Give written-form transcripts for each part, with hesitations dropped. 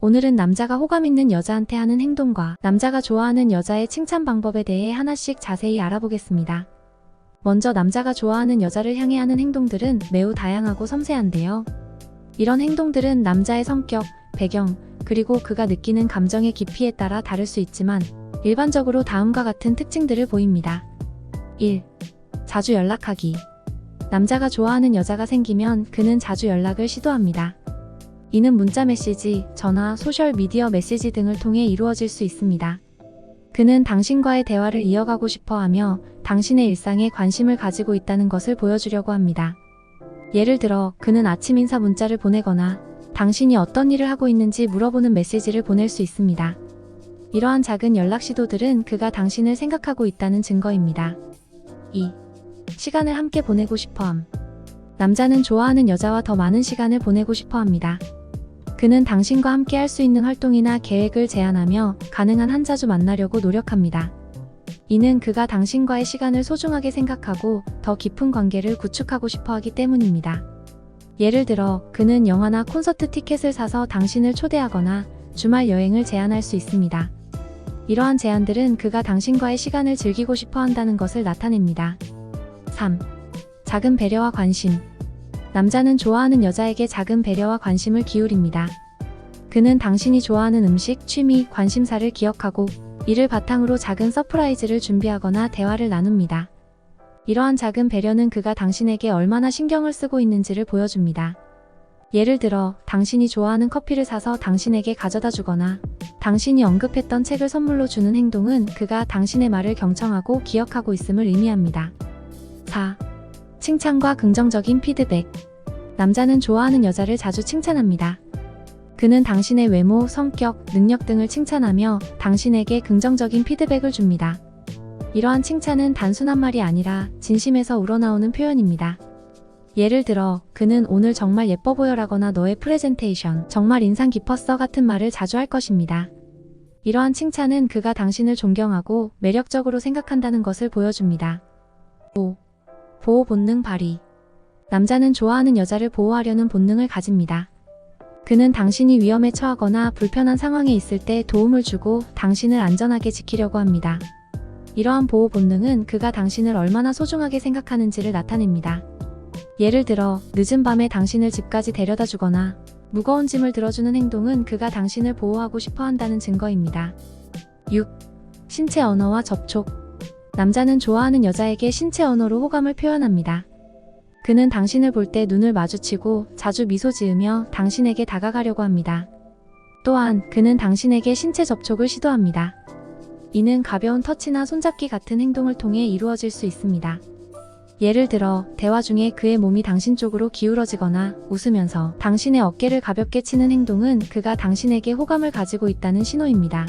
오늘은 남자가 호감 있는 여자한테 하는 행동과 남자가 좋아하는 여자의 칭찬 방법에 대해 하나씩 자세히 알아보겠습니다. 먼저 남자가 좋아하는 여자를 향해 하는 행동들은 매우 다양하고 섬세한데요. 이런 행동들은 남자의 성격, 배경, 그리고 그가 느끼는 감정의 깊이에 따라 다를 수 있지만 일반적으로 다음과 같은 특징들을 보입니다. 1. 자주 연락하기. 남자가 좋아하는 여자가 생기면 그는 자주 연락을 시도합니다. 이는 문자 메시지, 전화, 소셜 미디어 메시지 등을 통해 이루어질 수 있습니다. 그는 당신과의 대화를 이어가고 싶어 하며 당신의 일상에 관심을 가지고 있다는 것을 보여주려고 합니다. 예를 들어 그는 아침 인사 문자를 보내거나 당신이 어떤 일을 하고 있는지 물어보는 메시지를 보낼 수 있습니다. 이러한 작은 연락 시도들은 그가 당신을 생각하고 있다는 증거입니다. 2. 시간을 함께 보내고 싶어함. 남자는 좋아하는 여자와 더 많은 시간을 보내고 싶어 합니다. 그는 당신과 함께 할 수 있는 활동이나 계획을 제안하며 가능한 한 자주 만나려고 노력합니다. 이는 그가 당신과의 시간을 소중하게 생각하고 더 깊은 관계를 구축하고 싶어 하기 때문입니다. 예를 들어 그는 영화나 콘서트 티켓을 사서 당신을 초대하거나 주말 여행을 제안할 수 있습니다. 이러한 제안들은 그가 당신과의 시간을 즐기고 싶어 한다는 것을 나타냅니다. 3. 작은 배려와 관심. 남자는 좋아하는 여자에게 작은 배려와 관심을 기울입니다. 그는 당신이 좋아하는 음식, 취미, 관심사를 기억하고 이를 바탕으로 작은 서프라이즈를 준비하거나 대화를 나눕니다. 이러한 작은 배려는 그가 당신에게 얼마나 신경을 쓰고 있는지를 보여줍니다. 예를 들어 당신이 좋아하는 커피를 사서 당신에게 가져다 주거나 당신이 언급했던 책을 선물로 주는 행동은 그가 당신의 말을 경청하고 기억하고 있음을 의미합니다. 4. 칭찬과 긍정적인 피드백. 남자는 좋아하는 여자를 자주 칭찬합니다. 그는 당신의 외모, 성격, 능력 등을 칭찬하며 당신에게 긍정적인 피드백을 줍니다. 이러한 칭찬은 단순한 말이 아니라 진심에서 우러나오는 표현입니다. 예를 들어 그는 오늘 정말 예뻐 보여라거나 너의 프레젠테이션 정말 인상 깊었어 같은 말을 자주 할 것입니다. 이러한 칭찬은 그가 당신을 존경하고 매력적으로 생각한다는 것을 보여줍니다. 5. 보호 본능 발휘. 남자는 좋아하는 여자를 보호하려는 본능을 가집니다. 그는 당신이 위험에 처하거나 불편한 상황에 있을 때 도움을 주고 당신을 안전하게 지키려고 합니다. 이러한 보호 본능은 그가 당신을 얼마나 소중하게 생각하는지를 나타냅니다. 예를 들어 늦은 밤에 당신을 집까지 데려다 주거나 무거운 짐을 들어주는 행동은 그가 당신을 보호하고 싶어 한다는 증거입니다. 6. 신체 언어와 접촉. 남자는 좋아하는 여자에게 신체 언어로 호감을 표현합니다. 그는 당신을 볼 때 눈을 마주치고 자주 미소 지으며 당신에게 다가가려고 합니다. 또한 그는 당신에게 신체 접촉을 시도합니다. 이는 가벼운 터치나 손잡기 같은 행동을 통해 이루어질 수 있습니다. 예를 들어 대화 중에 그의 몸이 당신 쪽으로 기울어지거나 웃으면서 당신의 어깨를 가볍게 치는 행동은 그가 당신에게 호감을 가지고 있다는 신호입니다.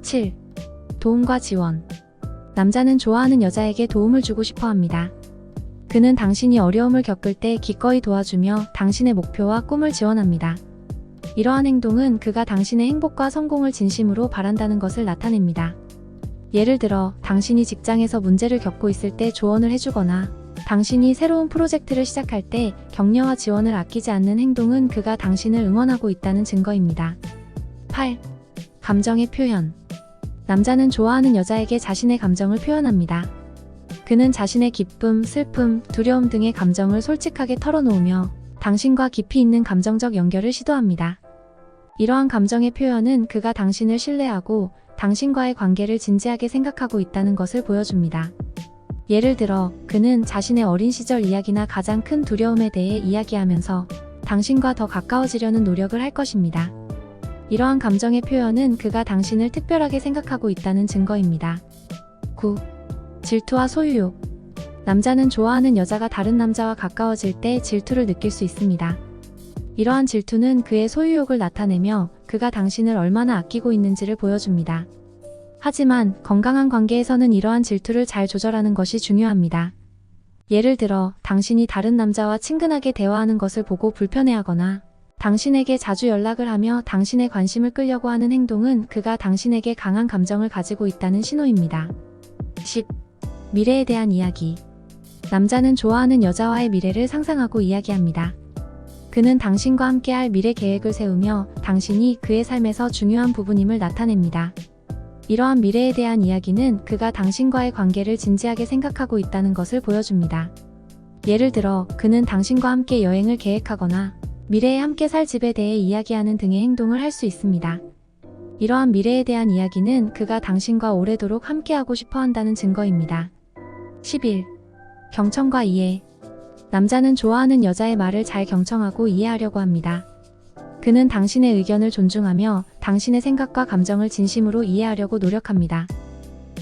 7. 도움과 지원. 남자는 좋아하는 여자에게 도움을 주고 싶어 합니다. 그는 당신이 어려움을 겪을 때 기꺼이 도와주며 당신의 목표와 꿈을 지원합니다. 이러한 행동은 그가 당신의 행복과 성공을 진심으로 바란다는 것을 나타냅니다. 예를 들어 당신이 직장에서 문제를 겪고 있을 때 조언을 해주거나 당신이 새로운 프로젝트를 시작할 때 격려와 지원을 아끼지 않는 행동은 그가 당신을 응원하고 있다는 증거입니다. 8. 감정의 표현. 남자는 좋아하는 여자에게 자신의 감정을 표현합니다. 그는 자신의 기쁨, 슬픔, 두려움 등의 감정을 솔직하게 털어놓으며 당신과 깊이 있는 감정적 연결을 시도합니다. 이러한 감정의 표현은 그가 당신을 신뢰하고 당신과의 관계를 진지하게 생각하고 있다는 것을 보여줍니다. 예를 들어 그는 자신의 어린 시절 이야기나 가장 큰 두려움에 대해 이야기하면서 당신과 더 가까워지려는 노력을 할 것입니다. 이러한 감정의 표현은 그가 당신을 특별하게 생각하고 있다는 증거입니다. 9. 질투와 소유욕. 남자는 좋아하는 여자가 다른 남자와 가까워질 때 질투를 느낄 수 있습니다. 이러한 질투는 그의 소유욕을 나타내며 그가 당신을 얼마나 아끼고 있는지를 보여줍니다. 하지만 건강한 관계에서는 이러한 질투를 잘 조절하는 것이 중요합니다. 예를 들어 당신이 다른 남자와 친근하게 대화하는 것을 보고 불편해하거나 당신에게 자주 연락을 하며 당신의 관심을 끌려고 하는 행동은 그가 당신에게 강한 감정을 가지고 있다는 신호입니다. 10. 미래에 대한 이야기. 남자는 좋아하는 여자와의 미래를 상상하고 이야기합니다. 그는 당신과 함께할 미래 계획을 세우며 당신이 그의 삶에서 중요한 부분임을 나타냅니다. 이러한 미래에 대한 이야기는 그가 당신과의 관계를 진지하게 생각하고 있다는 것을 보여줍니다. 예를 들어, 그는 당신과 함께 여행을 계획하거나 미래에 함께 살 집에 대해 이야기하는 등의 행동을 할 수 있습니다. 이러한 미래에 대한 이야기는 그가 당신과 오래도록 함께하고 싶어 한다는 증거입니다. 11. 경청과 이해. 남자는 좋아하는 여자의 말을 잘 경청하고 이해하려고 합니다. 그는 당신의 의견을 존중하며 당신의 생각과 감정을 진심으로 이해하려고 노력합니다.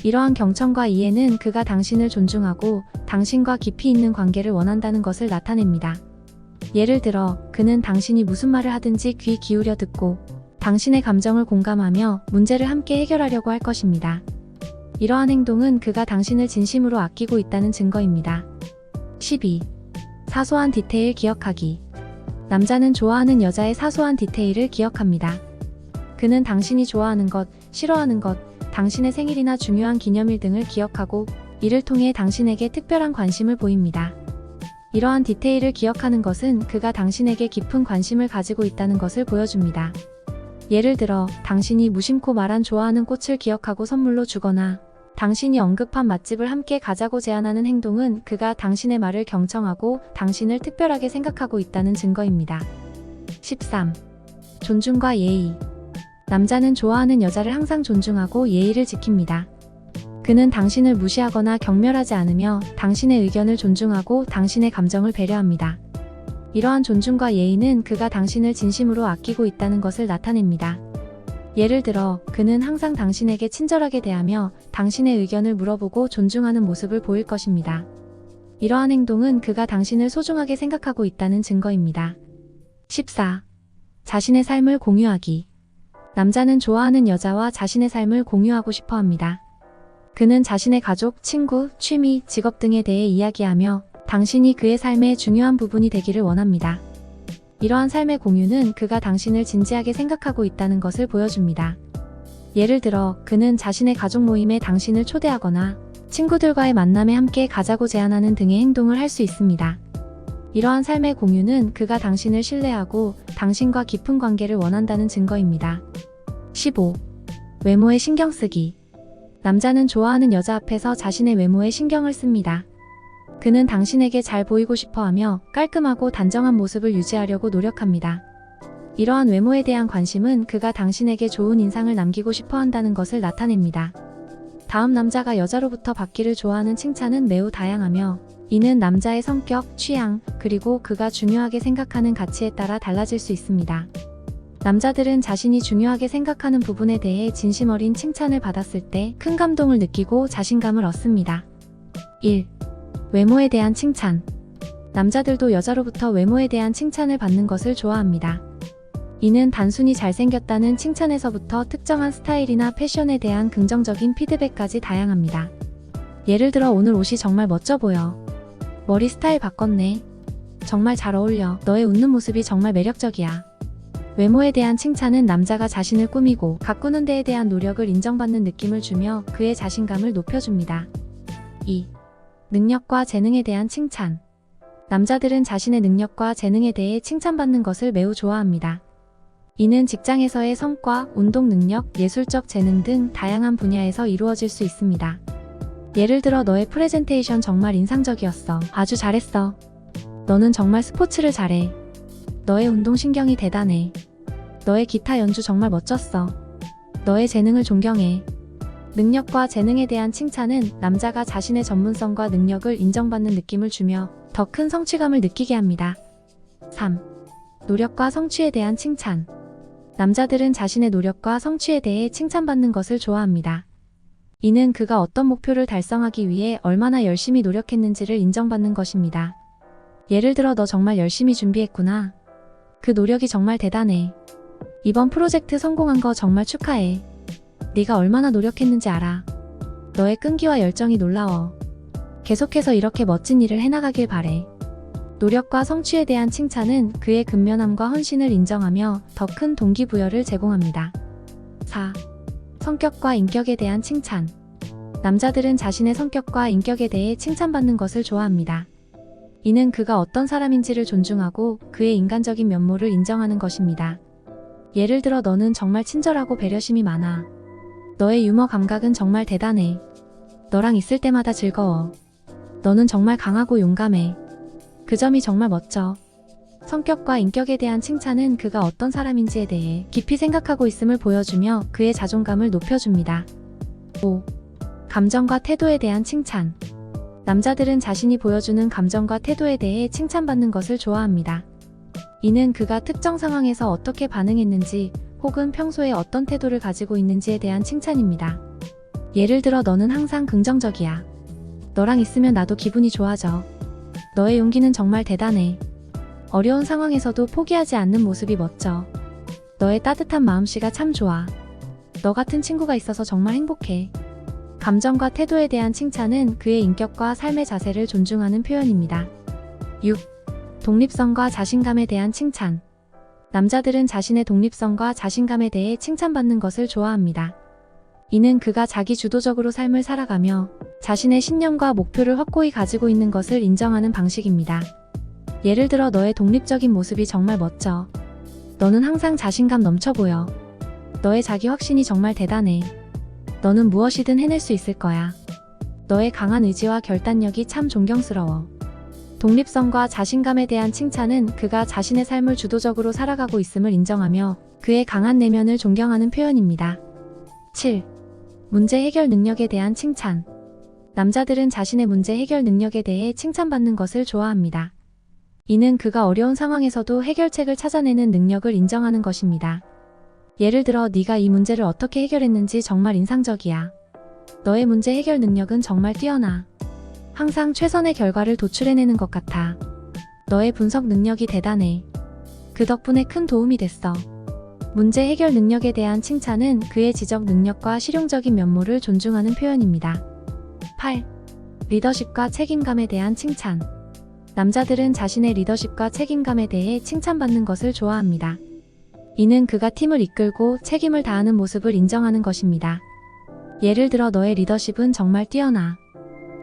이러한 경청과 이해는 그가 당신을 존중하고 당신과 깊이 있는 관계를 원한다는 것을 나타냅니다. 예를 들어, 그는 당신이 무슨 말을 하든지 귀 기울여 듣고 당신의 감정을 공감하며 문제를 함께 해결하려고 할 것입니다. 이러한 행동은 그가 당신을 진심으로 아끼고 있다는 증거입니다. 12. 사소한 디테일 기억하기. 남자는 좋아하는 여자의 사소한 디테일을 기억합니다. 그는 당신이 좋아하는 것, 싫어하는 것, 당신의 생일이나 중요한 기념일 등을 기억하고 이를 통해 당신에게 특별한 관심을 보입니다. 이러한 디테일을 기억하는 것은 그가 당신에게 깊은 관심을 가지고 있다는 것을 보여줍니다. 예를 들어, 당신이 무심코 말한 좋아하는 꽃을 기억하고 선물로 주거나 당신이 언급한 맛집을 함께 가자고 제안하는 행동은 그가 당신의 말을 경청하고 당신을 특별하게 생각하고 있다는 증거입니다. 13. 존중과 예의. 남자는 좋아하는 여자를 항상 존중하고 예의를 지킵니다. 그는 당신을 무시하거나 경멸하지 않으며 당신의 의견을 존중하고 당신의 감정을 배려합니다. 이러한 존중과 예의는 그가 당신을 진심으로 아끼고 있다는 것을 나타냅니다. 예를 들어, 그는 항상 당신에게 친절하게 대하며 당신의 의견을 물어보고 존중하는 모습을 보일 것입니다. 이러한 행동은 그가 당신을 소중하게 생각하고 있다는 증거입니다. 14. 자신의 삶을 공유하기. 남자는 좋아하는 여자와 자신의 삶을 공유하고 싶어 합니다. 그는 자신의 가족, 친구, 취미, 직업 등에 대해 이야기하며 당신이 그의 삶의 중요한 부분이 되기를 원합니다. 이러한 삶의 공유는 그가 당신을 진지하게 생각하고 있다는 것을 보여줍니다. 예를 들어, 그는 자신의 가족 모임에 당신을 초대하거나 친구들과의 만남에 함께 가자고 제안하는 등의 행동을 할 수 있습니다. 이러한 삶의 공유는 그가 당신을 신뢰하고 당신과 깊은 관계를 원한다는 증거입니다. 15. 외모에 신경 쓰기. 남자는 좋아하는 여자 앞에서 자신의 외모에 신경을 씁니다. 그는 당신에게 잘 보이고 싶어 하며 깔끔하고 단정한 모습을 유지하려고 노력합니다. 이러한 외모에 대한 관심은 그가 당신에게 좋은 인상을 남기고 싶어 한다는 것을 나타냅니다. 다음, 남자가 여자로부터 받기를 좋아하는 칭찬은 매우 다양하며 이는 남자의 성격, 취향, 그리고 그가 중요하게 생각하는 가치에 따라 달라질 수 있습니다. 남자들은 자신이 중요하게 생각하는 부분에 대해 진심 어린 칭찬을 받았을 때 큰 감동을 느끼고 자신감을 얻습니다. 1. 외모에 대한 칭찬. 남자들도 여자로부터 외모에 대한 칭찬을 받는 것을 좋아합니다. 이는 단순히 잘생겼다는 칭찬에서부터 특정한 스타일이나 패션에 대한 긍정적인 피드백까지 다양합니다. 예를 들어, 오늘 옷이 정말 멋져 보여. 머리 스타일 바꿨네. 정말 잘 어울려. 너의 웃는 모습이 정말 매력적이야. 외모에 대한 칭찬은 남자가 자신을 꾸미고 가꾸는 데에 대한 노력을 인정받는 느낌을 주며 그의 자신감을 높여줍니다. 2. 능력과 재능에 대한 칭찬. 남자들은 자신의 능력과 재능에 대해 칭찬받는 것을 매우 좋아합니다. 이는 직장에서의 성과, 운동 능력, 예술적 재능 등 다양한 분야에서 이루어질 수 있습니다. 예를 들어, 너의 프레젠테이션 정말 인상적이었어. 아주 잘했어. 너는 정말 스포츠를 잘해. 너의 운동신경이 대단해. 너의 기타 연주 정말 멋졌어. 너의 재능을 존경해. 능력과 재능에 대한 칭찬은 남자가 자신의 전문성과 능력을 인정받는 느낌을 주며 더 큰 성취감을 느끼게 합니다. 3. 노력과 성취에 대한 칭찬. 남자들은 자신의 노력과 성취에 대해 칭찬받는 것을 좋아합니다. 이는 그가 어떤 목표를 달성하기 위해 얼마나 열심히 노력했는지를 인정받는 것입니다. 예를 들어, 너 정말 열심히 준비했구나. 그 노력이 정말 대단해. 이번 프로젝트 성공한 거 정말 축하해. 네가 얼마나 노력했는지 알아. 너의 끈기와 열정이 놀라워. 계속해서 이렇게 멋진 일을 해나가길 바래. 노력과 성취에 대한 칭찬은 그의 근면함과 헌신을 인정하며 더 큰 동기부여를 제공합니다. 4. 성격과 인격에 대한 칭찬. 남자들은 자신의 성격과 인격에 대해 칭찬받는 것을 좋아합니다. 이는 그가 어떤 사람인지를 존중하고 그의 인간적인 면모를 인정하는 것입니다. 예를 들어 너는 정말 친절하고 배려심이 많아. 너의 유머 감각은 정말 대단해. 너랑 있을 때마다 즐거워. 너는 정말 강하고 용감해. 그 점이 정말 멋져. 성격과 인격에 대한 칭찬은 그가 어떤 사람인지에 대해 깊이 생각하고 있음을 보여주며 그의 자존감을 높여줍니다. 5. 감정과 태도에 대한 칭찬. 남자들은 자신이 보여주는 감정과 태도에 대해 칭찬받는 것을 좋아합니다. 이는 그가 특정 상황에서 어떻게 반응했는지 혹은 평소에 어떤 태도를 가지고 있는지에 대한 칭찬입니다. 예를 들어 너는 항상 긍정적이야. 너랑 있으면 나도 기분이 좋아져. 너의 용기는 정말 대단해. 어려운 상황에서도 포기하지 않는 모습이 멋져. 너의 따뜻한 마음씨가 참 좋아. 너 같은 친구가 있어서 정말 행복해. 감정과 태도에 대한 칭찬은 그의 인격과 삶의 자세를 존중하는 표현입니다. 6. 독립성과 자신감에 대한 칭찬. 남자들은 자신의 독립성과 자신감에 대해 칭찬받는 것을 좋아합니다. 이는 그가 자기 주도적으로 삶을 살아가며 자신의 신념과 목표를 확고히 가지고 있는 것을 인정하는 방식입니다. 예를 들어 너의 독립적인 모습이 정말 멋져. 너는 항상 자신감 넘쳐 보여. 너의 자기 확신이 정말 대단해. 너는 무엇이든 해낼 수 있을 거야. 너의 강한 의지와 결단력이 참 존경스러워. 독립성과 자신감에 대한 칭찬은 그가 자신의 삶을 주도적으로 살아가고 있음을 인정하며 그의 강한 내면을 존경하는 표현입니다. 7. 문제 해결 능력에 대한 칭찬. 남자들은 자신의 문제 해결 능력에 대해 칭찬받는 것을 좋아합니다. 이는 그가 어려운 상황에서도 해결책을 찾아내는 능력을 인정하는 것입니다. 예를 들어 네가 이 문제를 어떻게 해결했는지 정말 인상적이야. 너의 문제 해결 능력은 정말 뛰어나. 항상 최선의 결과를 도출해내는 것 같아. 너의 분석 능력이 대단해. 그 덕분에 큰 도움이 됐어. 문제 해결 능력에 대한 칭찬은 그의 지적 능력과 실용적인 면모를 존중하는 표현입니다. 8. 리더십과 책임감에 대한 칭찬. 남자들은 자신의 리더십과 책임감에 대해 칭찬받는 것을 좋아합니다. 이는 그가 팀을 이끌고 책임을 다하는 모습을 인정하는 것입니다. 예를 들어 너의 리더십은 정말 뛰어나.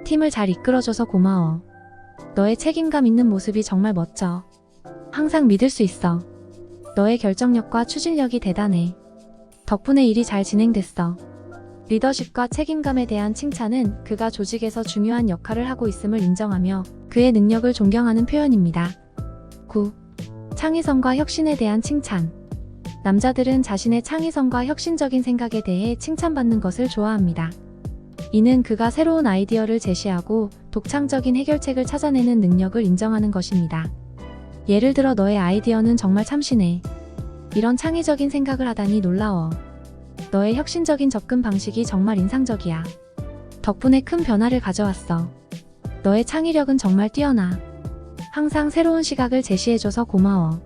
팀을 잘 이끌어줘서 고마워. 너의 책임감 있는 모습이 정말 멋져. 항상 믿을 수 있어. 너의 결정력과 추진력이 대단해. 덕분에 일이 잘 진행됐어. 리더십과 책임감에 대한 칭찬은 그가 조직에서 중요한 역할을 하고 있음을 인정하며 그의 능력을 존경하는 표현입니다. 9. 창의성과 혁신에 대한 칭찬. 남자들은 자신의 창의성과 혁신적인 생각에 대해 칭찬받는 것을 좋아합니다. 이는 그가 새로운 아이디어를 제시하고 독창적인 해결책을 찾아내는 능력을 인정하는 것입니다. 예를 들어 너의 아이디어는 정말 참신해. 이런 창의적인 생각을 하다니 놀라워. 너의 혁신적인 접근 방식이 정말 인상적이야. 덕분에 큰 변화를 가져왔어. 너의 창의력은 정말 뛰어나. 항상 새로운 시각을 제시해줘서 고마워.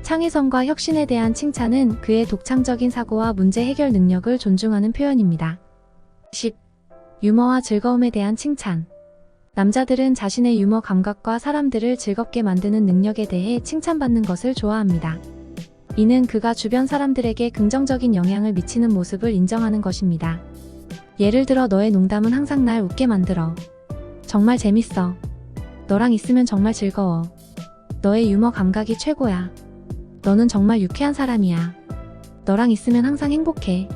창의성과 혁신에 대한 칭찬은 그의 독창적인 사고와 문제 해결 능력을 존중하는 표현입니다. 10. 유머와 즐거움에 대한 칭찬. 남자들은 자신의 유머 감각과 사람들을 즐겁게 만드는 능력에 대해 칭찬받는 것을 좋아합니다. 이는 그가 주변 사람들에게 긍정적인 영향을 미치는 모습을 인정하는 것입니다. 예를 들어 너의 농담은 항상 날 웃게 만들어. 정말 재밌어. 너랑 있으면 정말 즐거워. 너의 유머 감각이 최고야. 너는 정말 유쾌한 사람이야. 너랑 있으면 항상 행복해.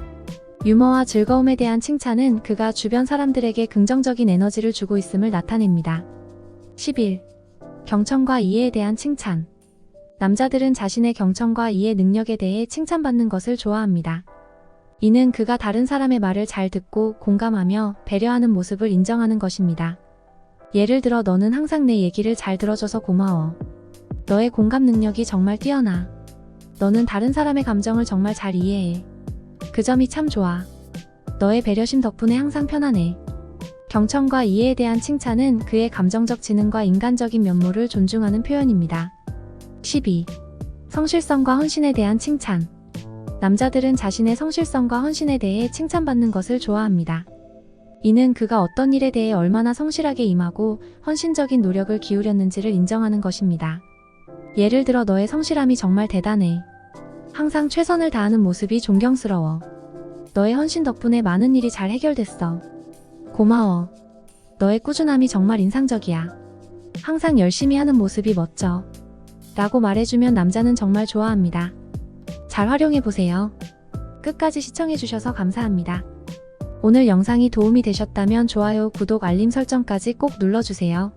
유머와 즐거움에 대한 칭찬은 그가 주변 사람들에게 긍정적인 에너지를 주고 있음을 나타냅니다. 11. 경청과 이해에 대한 칭찬. 남자들은 자신의 경청과 이해 능력에 대해 칭찬받는 것을 좋아합니다. 이는 그가 다른 사람의 말을 잘 듣고 공감하며 배려하는 모습을 인정하는 것입니다. 예를 들어 너는 항상 내 얘기를 잘 들어줘서 고마워. 너의 공감 능력이 정말 뛰어나. 너는 다른 사람의 감정을 정말 잘 이해해. 그 점이 참 좋아. 너의 배려심 덕분에 항상 편안해. 경청과 이해에 대한 칭찬은 그의 감정적 지능과 인간적인 면모를 존중하는 표현입니다. 12. 성실성과 헌신에 대한 칭찬. 남자들은 자신의 성실성과 헌신에 대해 칭찬받는 것을 좋아합니다. 이는 그가 어떤 일에 대해 얼마나 성실하게 임하고 헌신적인 노력을 기울였는지를 인정하는 것입니다. 예를 들어 너의 성실함이 정말 대단해. 항상 최선을 다하는 모습이 존경스러워. 너의 헌신 덕분에 많은 일이 잘 해결됐어. 고마워. 너의 꾸준함이 정말 인상적이야. 항상 열심히 하는 모습이 멋져. 라고 말해주면 남자는 정말 좋아합니다. 잘 활용해보세요. 끝까지 시청해주셔서 감사합니다. 오늘 영상이 도움이 되셨다면 좋아요, 구독, 알림 설정까지 꼭 눌러주세요.